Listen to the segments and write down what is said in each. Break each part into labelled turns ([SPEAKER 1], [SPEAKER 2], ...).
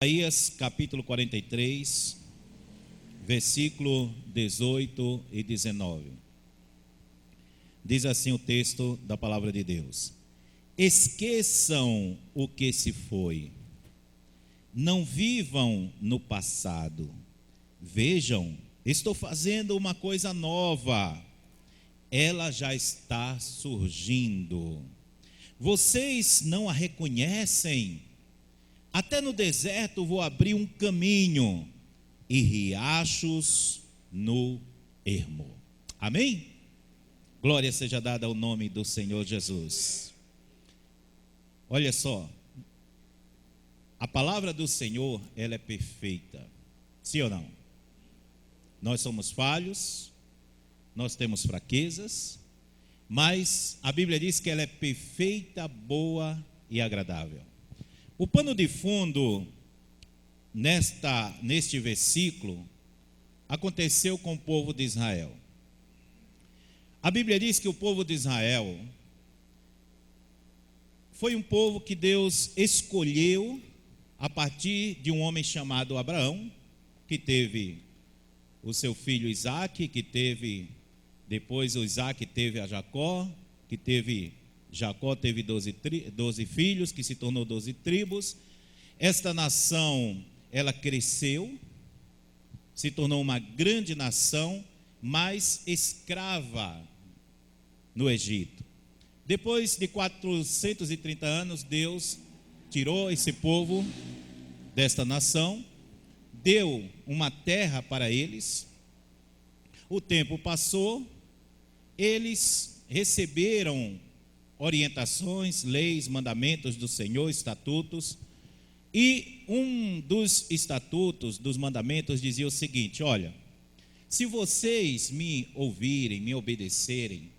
[SPEAKER 1] Isaías capítulo 43, versículo 18 e 19. Diz assim o texto da palavra de Deus: esqueçam o que se foi, não vivam no passado. Vejam, estou fazendo uma coisa nova, ela já está surgindo. Vocês não a reconhecem? Até no deserto vou abrir um caminho e riachos no ermo. Amém? Glória seja dada ao nome do Senhor Jesus. Olha só, a palavra do Senhor, ela é perfeita. Sim ou não? Nós somos falhos, nós temos fraquezas, mas a Bíblia diz que ela é perfeita, boa e agradável. O pano de fundo neste versículo aconteceu com o povo de Israel. A Bíblia diz que o povo de Israel foi um povo que Deus escolheu a partir de um homem chamado Abraão, que teve o seu filho Isaque, que teve, depois o Isaque teve a Jacó, Jacó teve 12 filhos, que se tornou 12 tribos. Esta nação, ela cresceu, se tornou uma grande nação, mas escrava no Egito. Depois de 430 anos, Deus tirou esse povo desta nação, deu uma terra para eles. O tempo passou, eles receberam orientações, leis, mandamentos do Senhor, estatutos, e um dos estatutos, dos mandamentos dizia o seguinte: olha, se vocês me ouvirem, me obedecerem,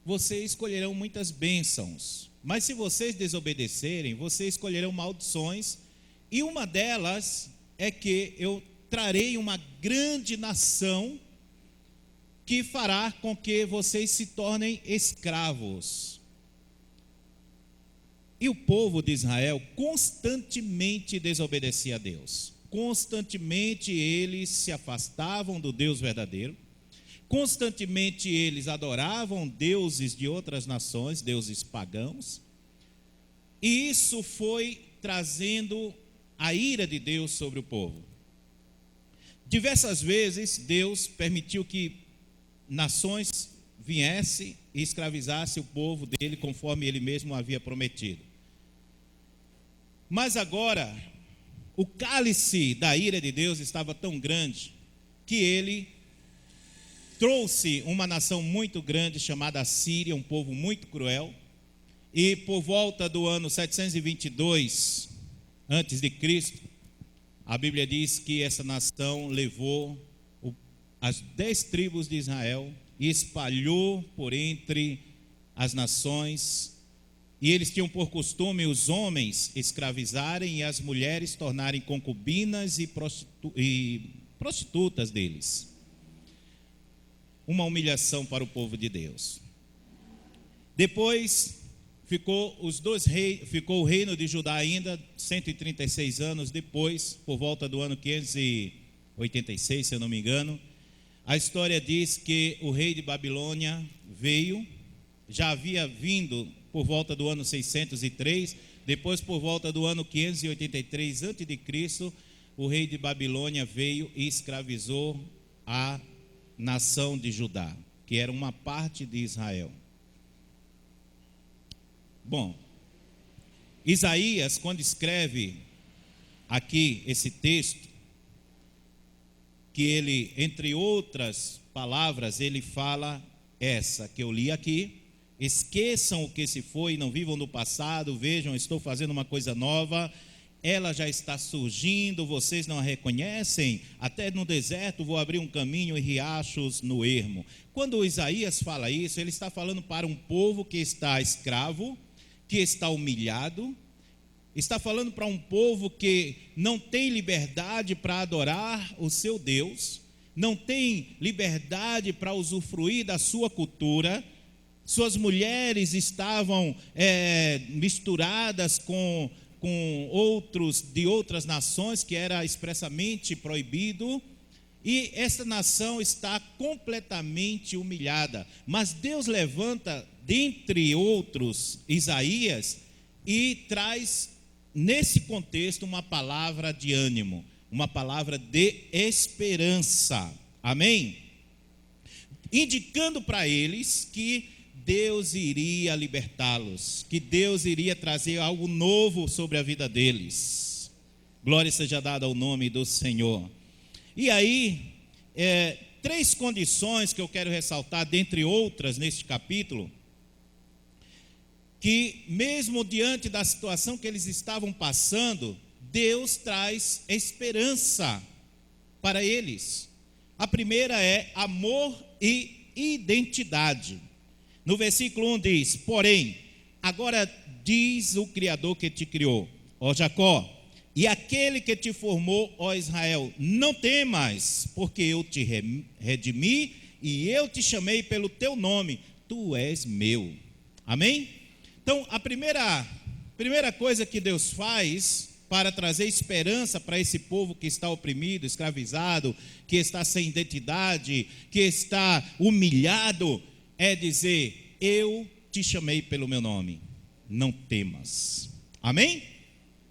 [SPEAKER 1] vocês escolherão muitas bênçãos, mas se vocês desobedecerem, vocês escolherão maldições, e uma delas é que eu trarei uma grande nação que fará com que vocês se tornem escravos. E o povo de Israel constantemente desobedecia a Deus. Constantemente eles se afastavam do Deus verdadeiro. Constantemente eles adoravam deuses de outras nações, deuses pagãos. E isso foi trazendo a ira de Deus sobre o povo. Diversas vezes Deus permitiu que nações viessem e escravizassem o povo dele, conforme ele mesmo havia prometido. Mas agora, o cálice da ira de Deus estava tão grande, que ele trouxe uma nação muito grande, chamada Assíria, um povo muito cruel, e por volta do ano 722 antes de Cristo, a Bíblia diz que essa nação levou as 10 tribos de Israel e espalhou por entre as nações. E eles tinham por costume os homens escravizarem e as mulheres tornarem concubinas e prostitutas deles. Uma humilhação para o povo de Deus. Depois ficou o reino de Judá ainda 136 anos depois, por volta do ano 586, se eu não me engano. A história diz que o rei de Babilônia veio, já havia vindo por volta do ano 603, depois por volta do ano 583 a.C., o rei de Babilônia veio e escravizou a nação de Judá, que era uma parte de Israel. Bom, Isaías, quando escreve aqui esse texto, que ele, entre outras palavras, ele fala essa que eu li aqui: esqueçam o que se foi, não vivam no passado, vejam, estou fazendo uma coisa nova, ela já está surgindo, vocês não a reconhecem? Até no deserto vou abrir um caminho e riachos no ermo. Quando Isaías fala isso, ele está falando para um povo que está escravo, que está humilhado, está falando para um povo que não tem liberdade para adorar o seu Deus, não tem liberdade para usufruir da sua cultura. Suas mulheres estavam misturadas com com outros de outras nações, que era expressamente proibido, e essa nação está completamente humilhada. Mas Deus levanta, dentre outros, Isaías, e traz nesse contexto uma palavra de ânimo, uma palavra de esperança. Amém? Indicando para eles que Deus iria libertá-los, que Deus iria trazer algo novo sobre a vida deles. Glória seja dada ao nome do Senhor. E aí, três condições que eu quero ressaltar, dentre outras, neste capítulo, que mesmo diante da situação que eles estavam passando, Deus traz esperança para eles. A primeira é amor e identidade. No versículo 1 diz: porém, agora diz o Criador que te criou, ó Jacó, e aquele que te formou, ó Israel, não temas, porque eu te redimi e eu te chamei pelo teu nome, tu és meu. Amém? Então, a primeira coisa que Deus faz para trazer esperança para esse povo que está oprimido, escravizado, que está sem identidade, que está humilhado, é dizer: eu te chamei pelo meu nome, não temas. Amém?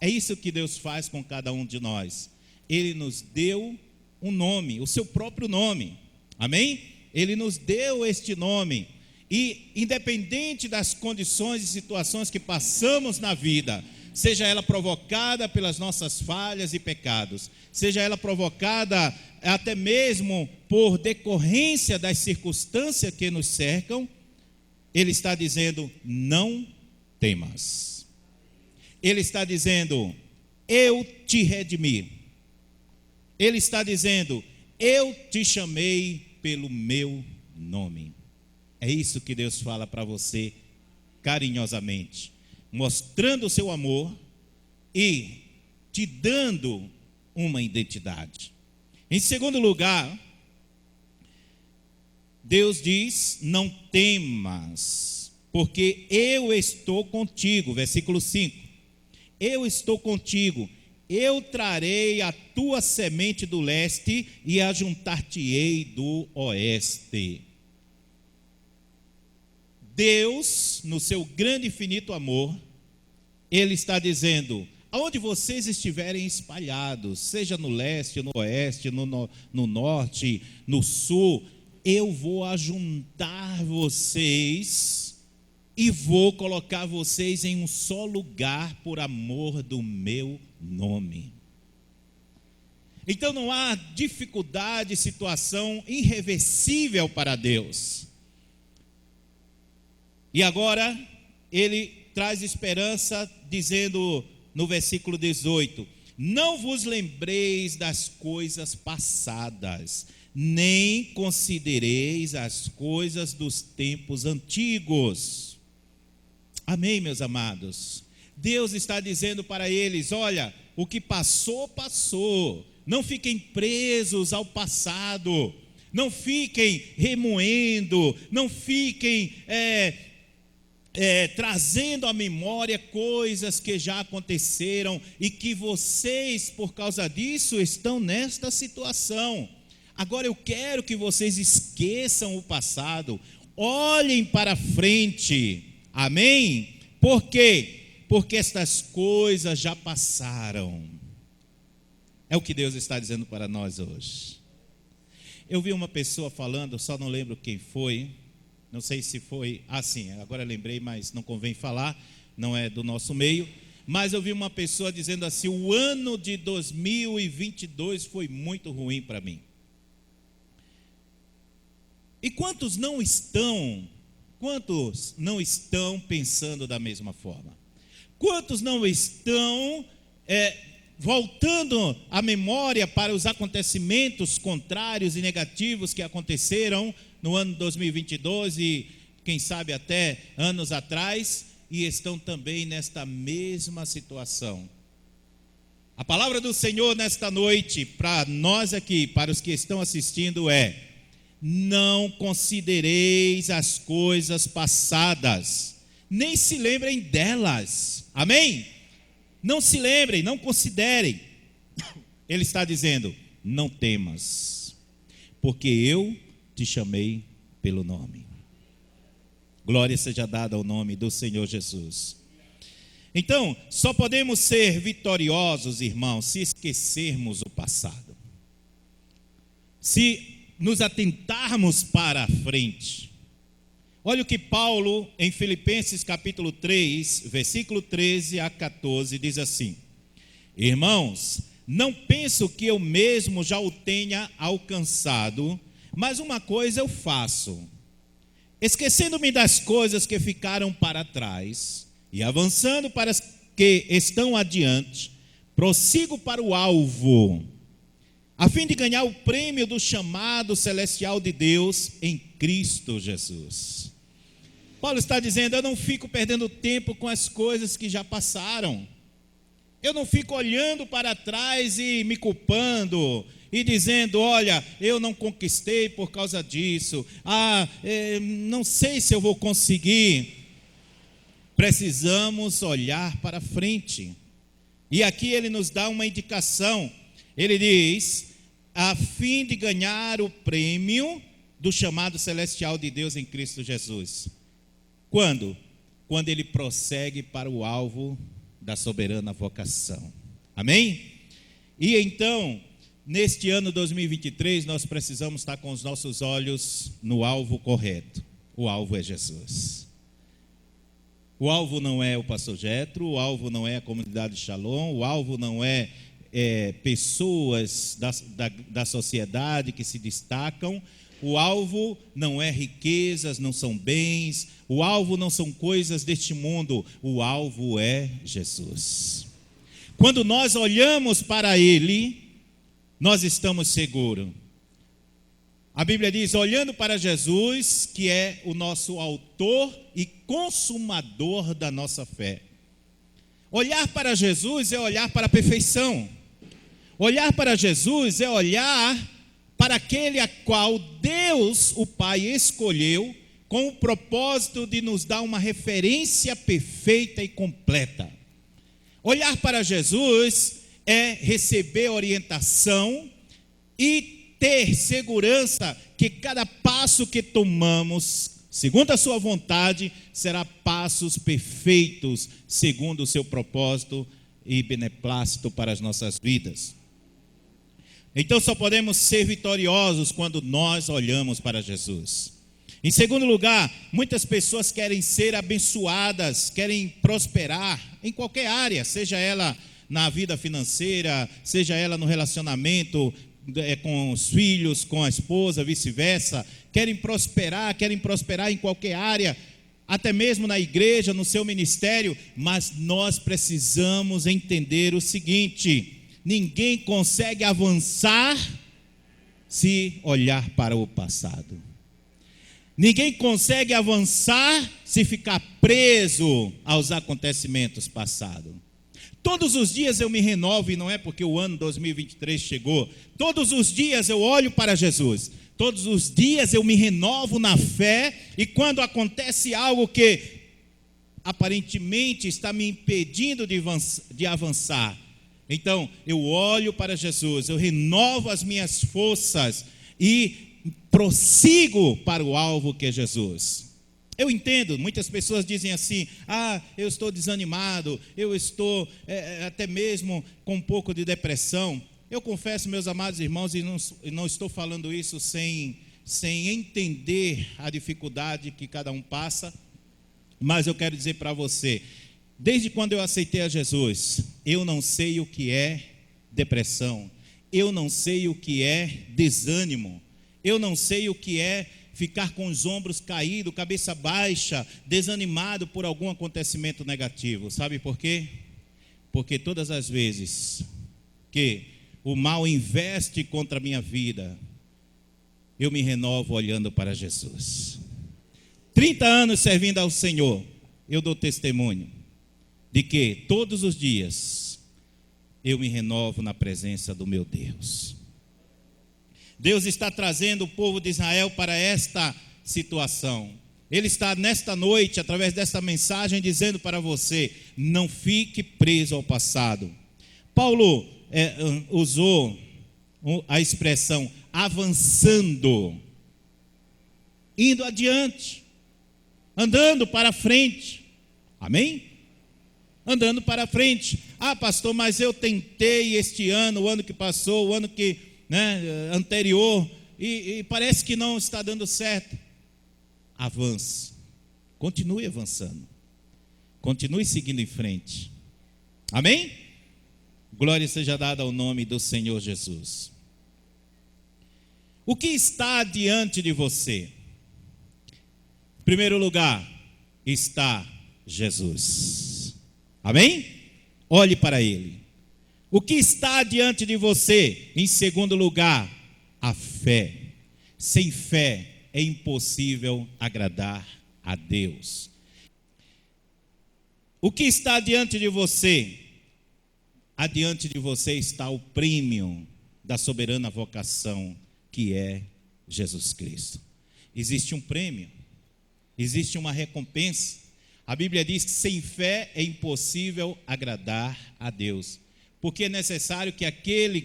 [SPEAKER 1] É isso que Deus faz com cada um de nós. Ele nos deu um nome, o seu próprio nome. Amém? Ele nos deu este nome. E independente das condições e situações que passamos na vida, seja ela provocada pelas nossas falhas e pecados, seja ela provocada até mesmo por decorrência das circunstâncias que nos cercam, Ele está dizendo: não temas. Ele está dizendo: eu te redimi. Ele está dizendo: eu te chamei pelo meu nome. É isso que Deus fala para você carinhosamente, mostrando o seu amor e te dando uma identidade. Em segundo lugar, Deus diz: não temas, porque eu estou contigo. Versículo 5: eu estou contigo, eu trarei a tua semente do leste e ajuntar-te-ei do oeste. Deus, no seu grande e infinito amor, Ele está dizendo: aonde vocês estiverem espalhados, seja no leste, no oeste, no norte, no sul, eu vou ajuntar vocês e vou colocar vocês em um só lugar por amor do meu nome. Então não há dificuldade, situação irreversível para Deus. E agora Ele traz esperança dizendo no versículo 18: não vos lembreis das coisas passadas, nem considereis as coisas dos tempos antigos. Amém, meus amados? Deus está dizendo para eles: olha, o que passou, passou. Não fiquem presos ao passado, não fiquem remoendo, não fiquem trazendo à memória coisas que já aconteceram e que vocês, por causa disso, estão nesta situação. Agora eu quero que vocês esqueçam o passado, olhem para frente. Amém? Por quê? Porque estas coisas já passaram. É o que Deus está dizendo para nós hoje. Eu vi uma pessoa falando, só não lembro quem foi. Não sei se foi, sim, agora lembrei, mas não convém falar, não é do nosso meio. Mas eu vi uma pessoa dizendo assim: o ano de 2022 foi muito ruim para mim. E quantos não estão pensando da mesma forma? Quantos não estão voltando a memória para os acontecimentos contrários e negativos que aconteceram no ano 2022 e quem sabe até anos atrás, e estão também nesta mesma situação? A palavra do Senhor nesta noite para nós aqui, para os que estão assistindo, é: não considereis as coisas passadas, nem se lembrem delas. Amém? não se lembrem, não considerem. Ele está dizendo: não temas, porque eu te chamei pelo nome. Glória seja dada ao nome do Senhor Jesus. Então, só podemos ser vitoriosos, irmãos, se esquecermos o passado. Se nos atentarmos para a frente. Olha o que Paulo, em Filipenses capítulo 3, versículo 13 a 14, diz assim: irmãos, não penso que eu mesmo já o tenha alcançado, mas uma coisa eu faço, esquecendo-me das coisas que ficaram para trás e avançando para as que estão adiante, prossigo para o alvo, a fim de ganhar o prêmio do chamado celestial de Deus em Cristo Jesus. Paulo está dizendo: eu não fico perdendo tempo com as coisas que já passaram. Eu não fico olhando para trás e me culpando e dizendo: olha, eu não conquistei por causa disso. Não sei se eu vou conseguir. Precisamos olhar para frente. E aqui ele nos dá uma indicação. Ele diz: a fim de ganhar o prêmio do chamado celestial de Deus em Cristo Jesus. Quando? Quando ele prossegue para o alvo da soberana vocação. Amém? E então, neste ano 2023, nós precisamos estar com os nossos olhos no alvo correto. O alvo é Jesus. O alvo não é o pastor Jetro, o alvo não é a comunidade Shalom, o alvo não é pessoas da sociedade que se destacam. O alvo não é riquezas, não são bens, o alvo não são coisas deste mundo, o alvo é Jesus. Quando nós olhamos para Ele, nós estamos seguros. A Bíblia diz: olhando para Jesus, que é o nosso autor e consumador da nossa fé. Olhar para Jesus é olhar para a perfeição. Olhar para Jesus é olhar para aquele a qual Deus, o Pai, escolheu com o propósito de nos dar uma referência perfeita e completa. Olhar para Jesus é receber orientação e ter segurança que cada passo que tomamos, segundo a sua vontade, será passos perfeitos, segundo o seu propósito e beneplácito para as nossas vidas. Então só podemos ser vitoriosos quando nós olhamos para Jesus. Em segundo lugar, muitas pessoas querem ser abençoadas, querem prosperar em qualquer área, seja ela na vida financeira, seja ela no relacionamento com os filhos, com a esposa, vice-versa. Querem prosperar em qualquer área, até mesmo na igreja, no seu ministério. Mas nós precisamos entender o seguinte: ninguém consegue avançar se olhar para o passado. Ninguém consegue avançar se ficar preso aos acontecimentos passados. Todos os dias eu me renovo, e não é porque o ano 2023 chegou. Todos os dias eu olho para Jesus. Todos os dias eu me renovo na fé, e quando acontece algo que aparentemente está me impedindo de avançar, então eu olho para Jesus, eu renovo as minhas forças e prossigo para o alvo que é Jesus. Eu entendo, muitas pessoas dizem assim: eu estou desanimado, eu estou até mesmo com um pouco de depressão. Eu confesso, meus amados irmãos, e não estou falando isso sem entender a dificuldade que cada um passa, mas eu quero dizer para você: desde quando eu aceitei a Jesus, eu não sei o que é depressão, eu não sei o que é desânimo, eu não sei o que é ficar com os ombros caídos, cabeça baixa, desanimado por algum acontecimento negativo. Sabe por quê? Porque todas as vezes que o mal investe contra a minha vida, eu me renovo olhando para Jesus. 30 anos servindo ao Senhor, eu dou testemunho de que todos os dias eu me renovo na presença do meu Deus. Deus está trazendo o povo de Israel para esta situação. Ele está nesta noite, através desta mensagem, dizendo para você: não fique preso ao passado. Paulo usou a expressão avançando, indo adiante, andando para frente. Amém? Andando para frente. Ah, pastor, mas eu tentei este ano, o ano que passou, o ano que, anterior, e parece que não está dando certo. Avance, continue avançando, continue seguindo em frente. Amém? Glória seja dada ao nome do Senhor Jesus. O que está diante de você? Em primeiro lugar, está Jesus. Amém? Olhe para Ele. O que está diante de você? Em segundo lugar, a fé. Sem fé é impossível agradar a Deus. O que está diante de você? Adiante de você está o prêmio da soberana vocação, que é Jesus Cristo. Existe um prêmio, existe uma recompensa. A Bíblia diz que sem fé é impossível agradar a Deus, porque é necessário que aquele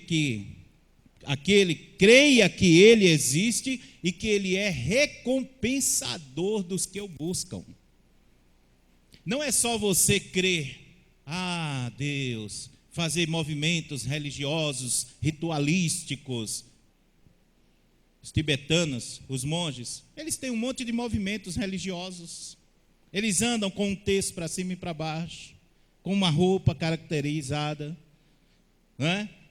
[SPEAKER 1] creia que Ele existe e que Ele é recompensador dos que o buscam. Não é só você crer, Deus, fazer movimentos religiosos, ritualísticos. Os tibetanos, os monges, eles têm um monte de movimentos religiosos. Eles andam com um texto para cima e para baixo, com uma roupa caracterizada,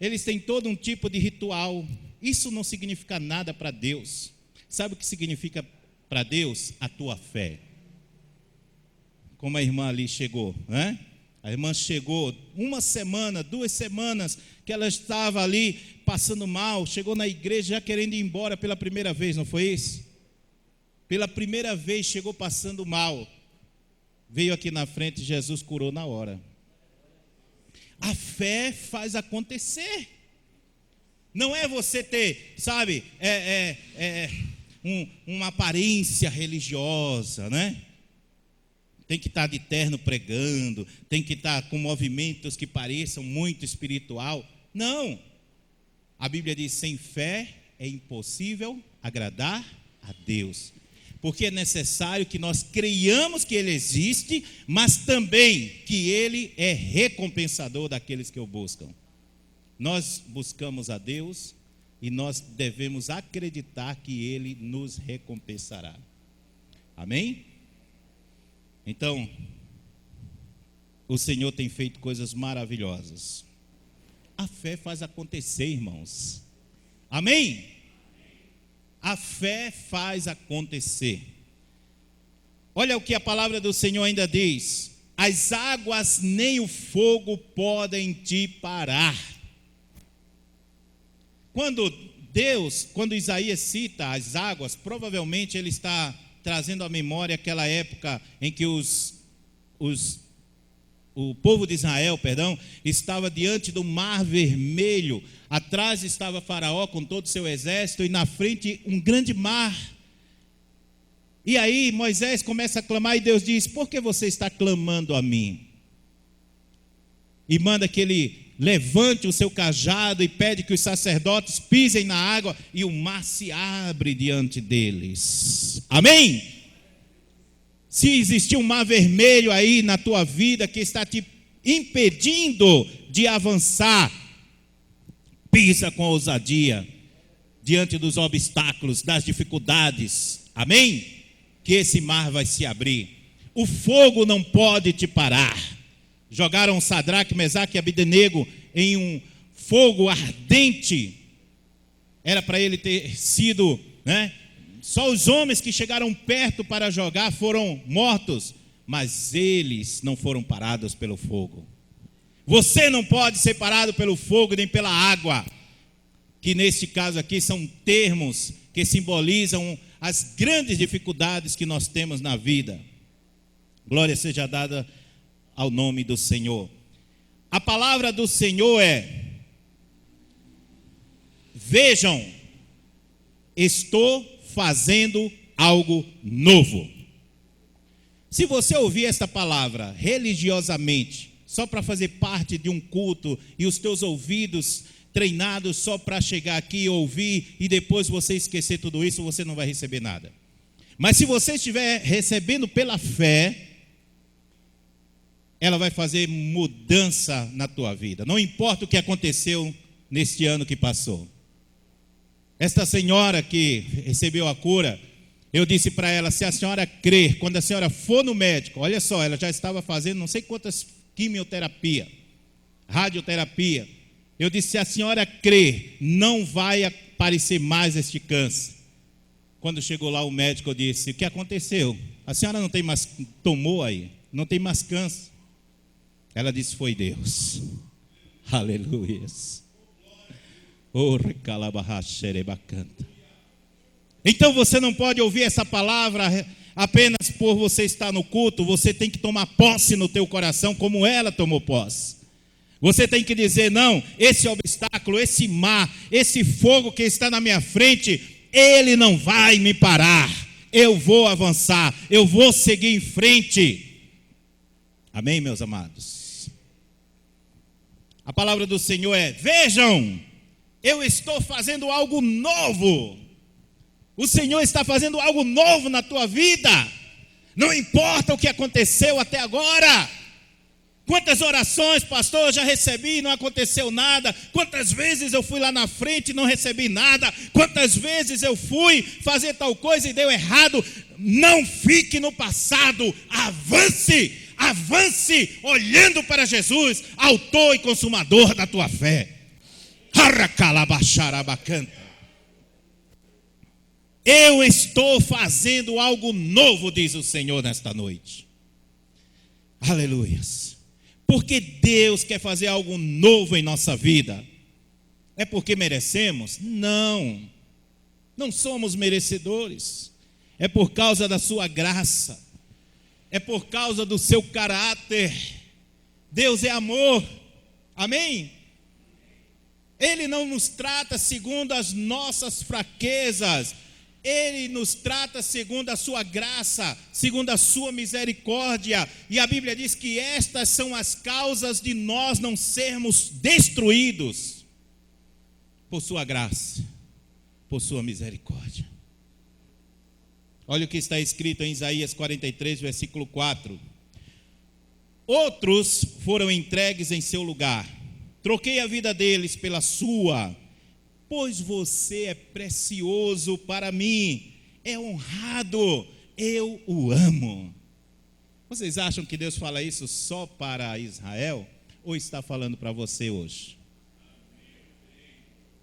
[SPEAKER 1] Eles têm todo um tipo de ritual. Isso não significa nada para Deus. Sabe o que significa para Deus? A tua fé. Como a irmã ali chegou, A irmã chegou 1 semana, 2 semanas, que ela estava ali passando mal, chegou na igreja já querendo ir embora pela primeira vez, não foi isso? Pela primeira vez chegou passando mal. Veio aqui na frente, Jesus curou na hora. A fé faz acontecer. Não é você ter, sabe, uma aparência religiosa, Tem que estar de terno pregando, tem que estar com movimentos que pareçam muito espiritual. Não. A Bíblia diz: sem fé é impossível agradar a Deus. Porque é necessário que nós creiamos que Ele existe, mas também que Ele é recompensador daqueles que o buscam. Nós buscamos a Deus e nós devemos acreditar que Ele nos recompensará. Amém? Então, o Senhor tem feito coisas maravilhosas. A fé faz acontecer, irmãos. Amém? A fé faz acontecer. Olha o que a palavra do Senhor ainda diz: as águas nem o fogo podem te parar. Quando Isaías cita as águas, provavelmente ele está trazendo à memória aquela época em que o povo de Israel, estava diante do Mar Vermelho. Atrás estava Faraó com todo o seu exército e na frente um grande mar. E aí Moisés começa a clamar e Deus diz: por que você está clamando a mim? E manda que ele levante o seu cajado e pede que os sacerdotes pisem na água e o mar se abre diante deles. Amém? Se existir um mar vermelho aí na tua vida que está te impedindo de avançar, pisa com ousadia diante dos obstáculos, das dificuldades. Amém? Que esse mar vai se abrir. O fogo não pode te parar. Jogaram Sadraque, Mesaque e Abdenego em um fogo ardente. Era para ele ter sido, Só os homens que chegaram perto para jogar foram mortos, mas eles não foram parados pelo fogo. Você não pode ser parado pelo fogo nem pela água, que neste caso aqui são termos que simbolizam as grandes dificuldades que nós temos na vida. Glória seja dada ao nome do Senhor. A palavra do Senhor é: vejam, estou fazendo algo novo. Se você ouvir esta palavra religiosamente, só para fazer parte de um culto, e os teus ouvidos treinados só para chegar aqui e ouvir, e depois você esquecer tudo isso, você não vai receber nada. Mas se você estiver recebendo pela fé, ela vai fazer mudança na tua vida. Não importa o que aconteceu neste ano que passou. Esta senhora que recebeu a cura, eu disse para ela, se a senhora crer, quando a senhora for no médico, olha só, ela já estava fazendo não sei quantas quimioterapia, radioterapia. Eu disse, se a senhora crer, não vai aparecer mais este câncer. Quando chegou lá o médico, eu disse, o que aconteceu? A senhora não tem mais, tomou aí, não tem mais câncer. Ela disse, foi Deus. Aleluia. Então você não pode ouvir essa palavra apenas por você estar no culto. Você tem que tomar posse no teu coração como ela tomou posse. Você tem que dizer, não, esse obstáculo, esse mar, esse fogo que está na minha frente, ele não vai me parar. Eu vou avançar, eu vou seguir em frente. Amém, meus amados? A palavra do Senhor é, vejam, eu estou fazendo algo novo. O Senhor está fazendo algo novo na tua vida. Não importa o que aconteceu até agora. Quantas orações, pastor, eu já recebi e não aconteceu nada. Quantas vezes eu fui lá na frente e não recebi nada. Quantas vezes eu fui fazer tal coisa e deu errado. Não fique no passado, avance. Avance olhando para Jesus, autor e consumador da tua fé. Eu estou fazendo algo novo, diz o Senhor nesta noite. Aleluias. Porque Deus quer fazer algo novo em nossa vida. É porque merecemos? Não. Não somos merecedores. É por causa da sua graça. É por causa do seu caráter. Deus é amor. Amém? Ele não nos trata segundo as nossas fraquezas. Ele nos trata segundo a sua graça, segundo a sua misericórdia. E a Bíblia diz que estas são as causas de nós não sermos destruídos. Por sua graça, por sua misericórdia. Olha o que está escrito em Isaías 43, versículo 4. Outros foram entregues em seu lugar. Troquei a vida deles pela sua. Pois você é precioso para mim, é honrado, eu o amo. Vocês acham que Deus fala isso só para Israel? Ou está falando para você hoje?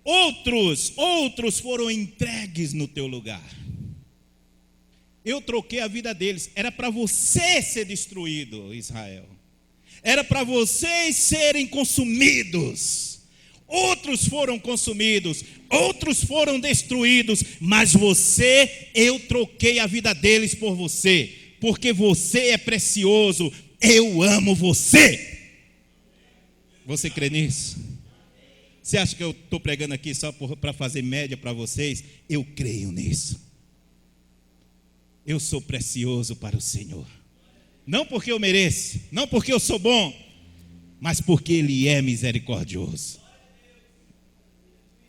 [SPEAKER 1] Outros foram entregues no teu lugar. Eu troquei a vida deles. Era para você ser destruído, Israel. Era para vocês serem consumidos. Outros foram consumidos, outros foram destruídos, mas eu troquei a vida deles por você, porque você é precioso, eu amo você. Você crê nisso? Você acha que eu estou pregando aqui só para fazer média para vocês? Eu creio nisso. Eu sou precioso para o Senhor. Não porque eu mereço, não porque eu sou bom, mas porque Ele é misericordioso.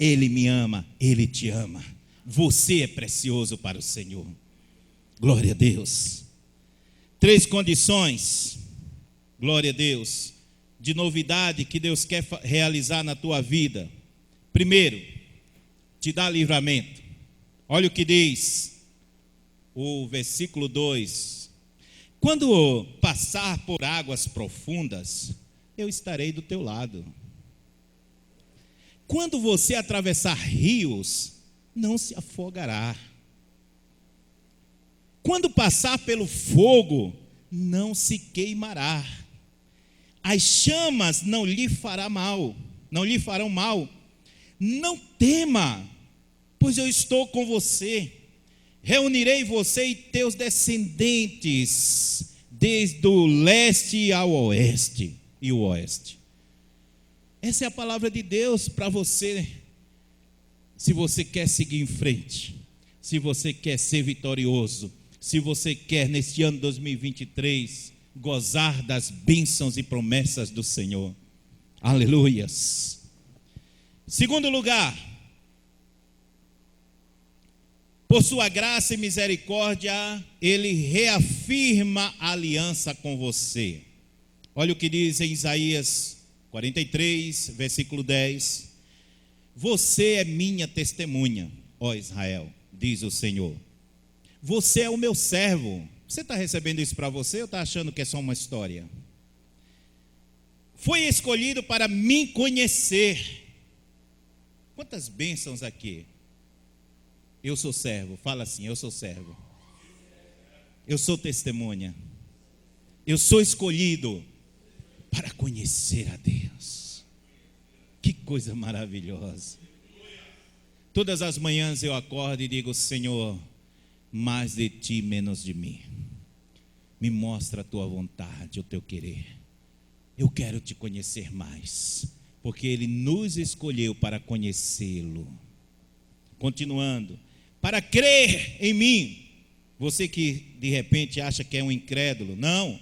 [SPEAKER 1] Ele me ama, Ele te ama. Você é precioso para o Senhor. Glória a Deus. 3 condições, glória a Deus, de novidade que Deus quer realizar na tua vida. Primeiro, te dá livramento. Olha o que diz o versículo 2. Quando passar por águas profundas, eu estarei do teu lado. Quando você atravessar rios, não se afogará. Quando passar pelo fogo, não se queimará. As chamas não lhe farão mal. Não tema, pois eu estou com você. Reunirei você e teus descendentes, desde o leste ao oeste e o oeste. Essa é a palavra de Deus para você. Se você quer seguir em frente, se você quer ser vitorioso, se você quer neste ano 2023 gozar das bênçãos e promessas do Senhor. Aleluias. Segundo lugar, por sua graça e misericórdia, Ele reafirma a aliança com você. Olha o que diz em Isaías 43, versículo 10. Você é minha testemunha, ó Israel, diz o Senhor. Você é o meu servo. Você está recebendo isso para você ou está achando que é só uma história? Foi escolhido para me conhecer. Quantas bênçãos aqui. Eu sou servo, fala assim, eu sou servo. Eu sou testemunha. Eu sou escolhido para conhecer a Deus. Que coisa maravilhosa. Todas as manhãs eu acordo e digo, Senhor, mais de ti, menos de mim. Me mostra a tua vontade, o teu querer. Eu quero te conhecer mais, porque Ele nos escolheu para conhecê-lo. Continuando, para crer em mim. Você que de repente acha que é um incrédulo, não.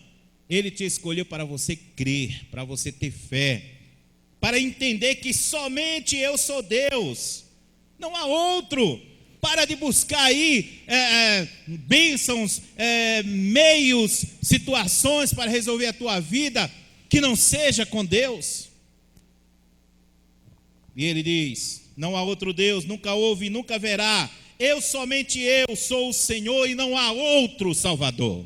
[SPEAKER 1] Ele te escolheu para você crer, para você ter fé, para entender que somente eu sou Deus, não há outro. Para de buscar aí bênçãos, meios, situações para resolver a tua vida que não seja com Deus. E ele diz, não há outro Deus, nunca houve e nunca haverá. Somente eu sou o Senhor e não há outro Salvador.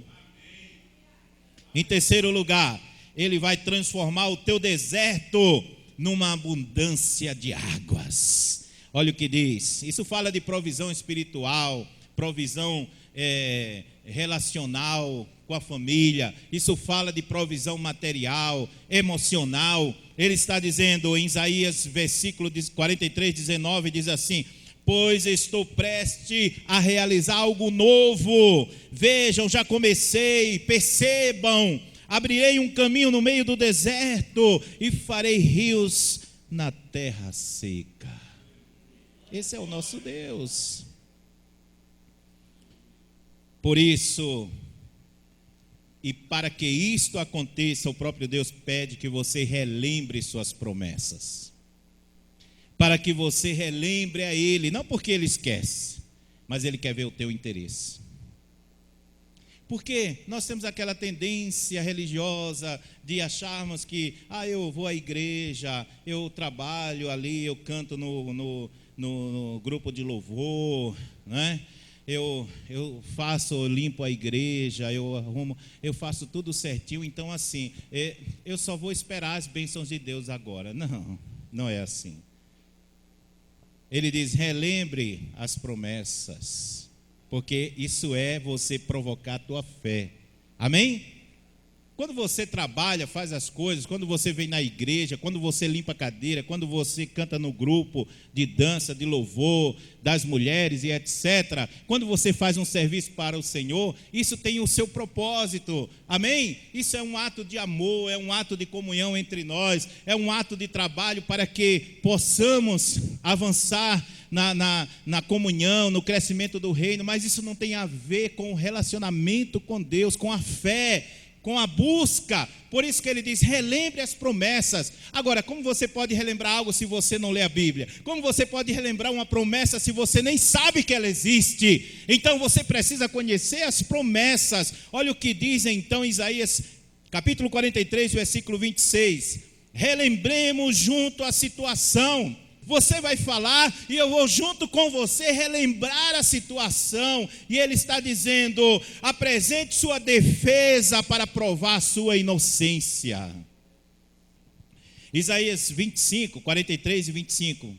[SPEAKER 1] Em terceiro lugar, Ele vai transformar o teu deserto numa abundância de águas. Olha o que diz, isso fala de provisão espiritual, provisão relacional com a família, isso fala de provisão material, emocional. Ele está dizendo em Isaías versículo 43, 19, diz assim, pois estou prestes a realizar algo novo, vejam, já comecei, percebam, abrirei um caminho no meio do deserto e farei rios na terra seca. Esse é o nosso Deus. Por isso, e para que isto aconteça, o próprio Deus pede que você relembre suas promessas. Para que você relembre a Ele, não porque Ele esquece, mas Ele quer ver o teu interesse. Porque nós temos aquela tendência religiosa de acharmos que, eu vou à igreja, eu trabalho ali, eu canto no grupo de louvor, né? Eu limpo a igreja, eu arrumo, eu faço tudo certinho, então assim, eu só vou esperar as bênçãos de Deus agora. Não, não é assim. Ele diz, relembre as promessas, porque isso é você provocar a tua fé. Amém? Quando você trabalha, faz as coisas, quando você vem na igreja, quando você limpa a cadeira, quando você canta no grupo de dança, de louvor, das mulheres e etc. Quando você faz um serviço para o Senhor, isso tem o seu propósito, amém? Isso é um ato de amor, é um ato de comunhão entre nós, é um ato de trabalho para que possamos avançar na comunhão, no crescimento do reino, mas isso não tem a ver com o relacionamento com Deus, com a fé, com a busca. Por isso que ele diz, relembre as promessas. Agora, como você pode relembrar algo se você não lê a Bíblia? Como você pode relembrar uma promessa se você nem sabe que ela existe? Então você precisa conhecer as promessas. Olha o que diz então Isaías capítulo 43, versículo 26. Relembremos junto a situação. Você vai falar e eu vou junto com você relembrar a situação. E ele está dizendo, apresente sua defesa para provar sua inocência. Isaías 25, 43 e 25,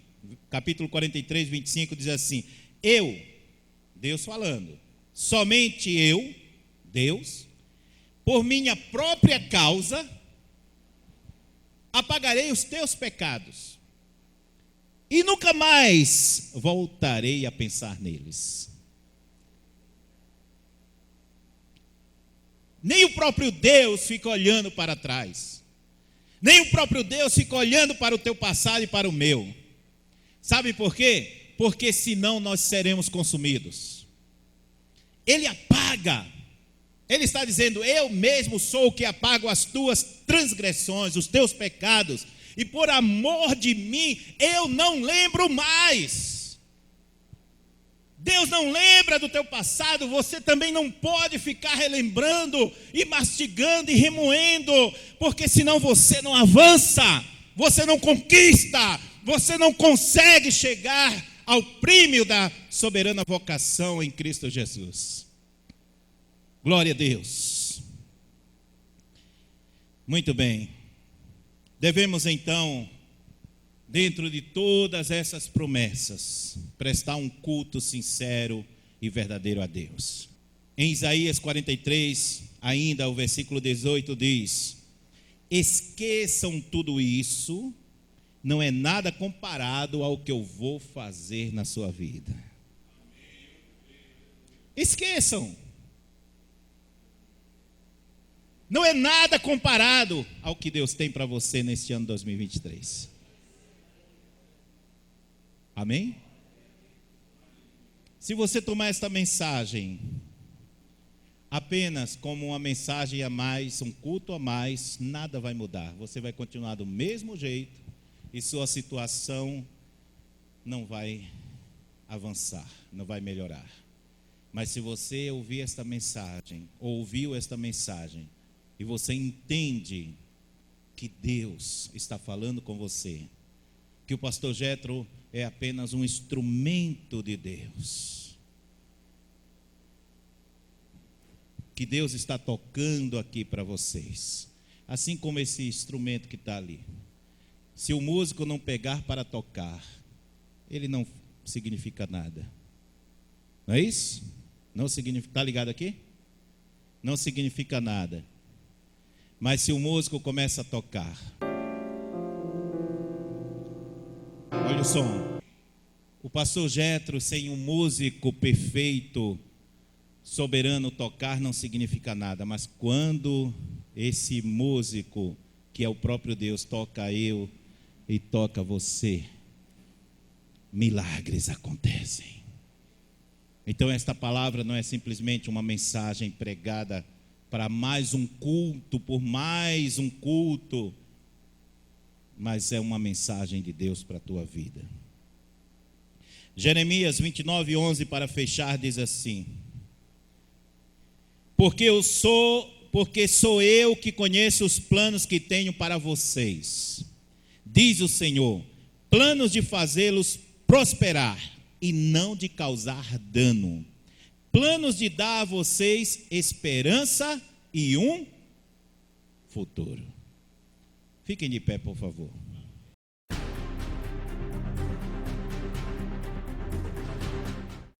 [SPEAKER 1] capítulo 43, 25 diz assim, Deus falando, somente eu, Deus, por minha própria causa, apagarei os teus pecados. E nunca mais voltarei a pensar neles. Nem o próprio Deus fica olhando para trás. Nem o próprio Deus fica olhando para o teu passado e para o meu. Sabe por quê? Porque senão nós seremos consumidos. Ele apaga. Ele está dizendo: eu mesmo sou o que apago as tuas transgressões, os teus pecados, e por amor de mim, eu não lembro mais. Deus não lembra do teu passado, você também não pode ficar relembrando, e mastigando, e remoendo, porque senão você não avança, você não conquista, você não consegue chegar ao prêmio da soberana vocação em Cristo Jesus. Glória a Deus. Muito bem. Devemos então, dentro de todas essas promessas, prestar um culto sincero e verdadeiro a Deus. Em Isaías 43, ainda o versículo 18 diz: esqueçam tudo isso, não é nada comparado ao que eu vou fazer na sua vida. Esqueçam. Não é nada comparado ao que Deus tem para você neste ano 2023. Amém? Se você tomar esta mensagem apenas como uma mensagem a mais, um culto a mais, nada vai mudar. Você vai continuar do mesmo jeito e sua situação não vai avançar, não vai melhorar. Mas se você ouvir esta mensagem, ou ouviu esta mensagem, e você entende que Deus está falando com você, que o pastor Jétro é apenas um instrumento de Deus, que Deus está tocando aqui para vocês, assim como esse instrumento que está ali. Se o músico não pegar para tocar, ele não significa nada. Não é isso? Não significa, está ligado aqui? Não significa nada. Mas se o músico começa a tocar, olha o som. O pastor Jétro, sem um músico perfeito, soberano tocar, não significa nada. Mas quando esse músico, que é o próprio Deus, toca eu e toca você, milagres acontecem. Então esta palavra não é simplesmente uma mensagem pregada para mais um culto, por mais um culto, mas é uma mensagem de Deus para a tua vida. Jeremias 29:11, para fechar, diz assim: porque sou eu que conheço os planos que tenho para vocês, diz o Senhor, planos de fazê-los prosperar e não de causar dano, planos de dar a vocês esperança e um futuro. Fiquem de pé, por favor.